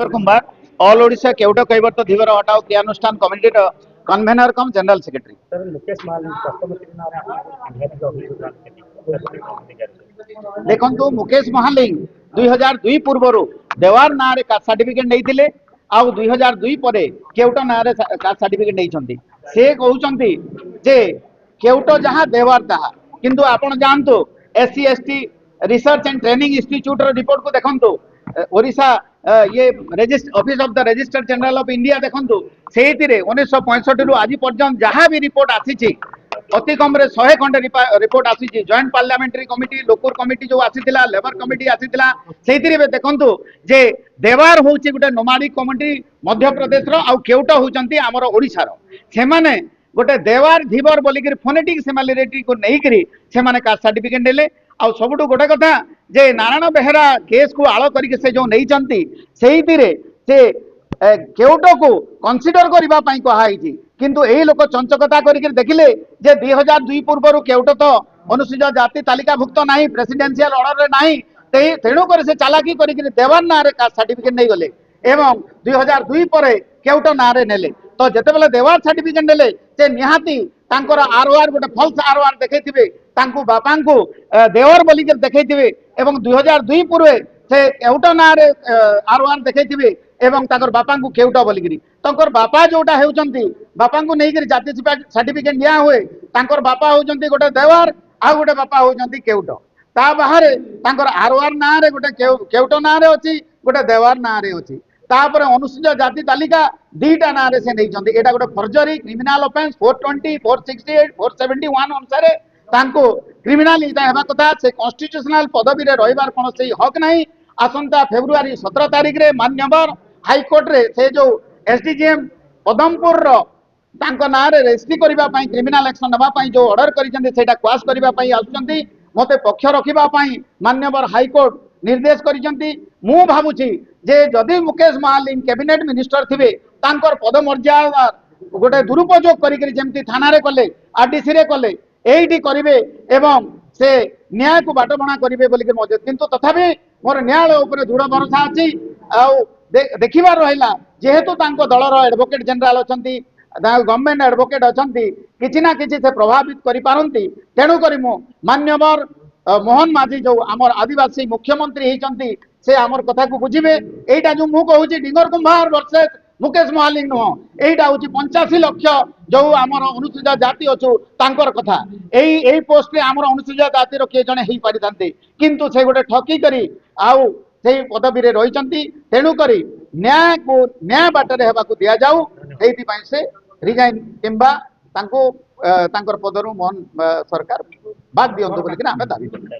Kumar all Odisha Kewat Kaibarta Dhibara हटाओ क्रियानुष्ठान committee convener cum general secretary. Sir Mukesh Mahaling स्वास्थ्य मंत्री नाम सांघातिक देखो मुकेश महालिंग 2002 पूर्व देवार ना कास्ट सर्टिफिकेट नहीं आउ 2002 पर केवट ना कास्ट सर्टिफिकेट नहीं से कहते जे केवट जहाँ देवार ताहा किंतु आपण जानतु SC ST research and training institute report को देखंतु ओडिशा ये office of the registrar general of India देखंतु से 1965 रु आज पर्यंत जहाँ भी रिपोर्ट आसी अति कम 100 खंडे रिपोर्ट आसी joint parliamentary committee Lokur committee जो आसीथिला लेबर कमिटी आसीथिला सेहितिरे देखंतु जे देवार होउची गोटे नोमाडिक कमिटी मध्य प्रदेश रो आ केउट होउचंती हमर ओडिसा रो से माने गोटे देवार धीवर बोलिक फोनेटिक सिमिलरिटी को नहीं करी से माने कास्ट सर्टिफिकेट देले आ सबुठु गोटे कथा जे नारायण बेहेरा केस को आड़ करके से जो नहीं चंती सेहितिरे से केउट को कंसीडर करबा पई कहाई किंतु एही लोक चंचकता करके देखिले जे 2002 पूर्व केउट तो अनुसूचित जाति तालिकाभुक्त नहीं प्रेसिडेंशियल ऑर्डर रे नहीं तेणु कर से चालाकी करके देवार ना रे कास्ट सर्टिफिकेट नहीं गले एवं 2002 पर केउट ना रे नेले तो जेते बेले देवार सर्टिफिकेट नेले जे निहाती तांकर आरओआर गोटे फॉल्स आरओआर देखैथिबे तांकु बापा को देवर बोली देखैथिबे एवं 2002 पूर्व से केउट ना रे आरओआर देखैथिबे एवं ताकर बापा को केउट बोलिकी तंकर बापा जोटा होउचंती बापा को नहीं जाति सर्टिफिकेट निया हुए तांकर बापा होउचंती गोटे देवर आ गोटे बापा होउचंती केउट ता बाहर तांकर आरओआर ना रे गोटे केउट ना रे अछि गोटे देवर ना रे अछि तापर अनुसूचित जाति तालिका दीटा ना रे से नहीं चंती एटा गोटे फर्जरी क्रिमिनल ऑफेंस 420 468 471 अनुसार तांको क्रिमिनल इटा हेबा कथा से कॉन्स्टिट्यूशनल पदवी रे रहिबार कोनोसी हक नहीं आसंता फेब्रुआरी 17 तारिख रे मान्यवर हाईकोर्ट रे से जो एसडीजीएम पदमपुर रो तांको ना रे रेजिस्ट्री करबा पई क्रिमिनल एक्शन नबा पई जो ऑर्डर करिसेंती सेटा क्वाश करबा पई आसुचंती मते पक्ष रखिबा पई मान्यवर हाईकोर्ट निर्देश करिसेंती मु भाबुची जे जदि मुकेश महालिंग कैबिनेट मिनिस्टर थिबे तांकर पदमर्यादा गोटे दुरुपयोग करिकरी जेमती थाना रे कले आरडीसी रे कले एईटी करिवे एवं से न्याय को बाटबणा करिवे बोलिक मजे किंतु तथापि मोर न्यायालय ऊपर दृढ़ भरोसा अछि आ देखिबार रहिला जेहेतु तांको दलर एडवोकेट जनरल अछंती गवर्नमेंट एडवोकेट अछंती किछि ना किछि से प्रभावित करि पारंती तेणु करी मो मान्यवर मोहन माझी जो आमर आदिवासी मुख्यमंत्री होती से आमर कथा को बुझे एटा जो मु कहूँ डिंगर कुंभार वर्सेस मुकेश महालिंग नुह एटा हूँ 85 लाख जो आमर अनुसूचित जाति अच्छु तांकर कथा यही पोस्ट रे आमर अनुसूचित जाति किए जड़े हो पारि था किंतु से गोटे ठकी करी आउ से पदवी रे रही तेणु करी न्याय को न्याय बाटर हेबा को दिया जाऊ से रिजाइन किंबा तांको तांकर पदरु मोहन सरकार बाद दियंतु बोलिक आमे दाबी करू।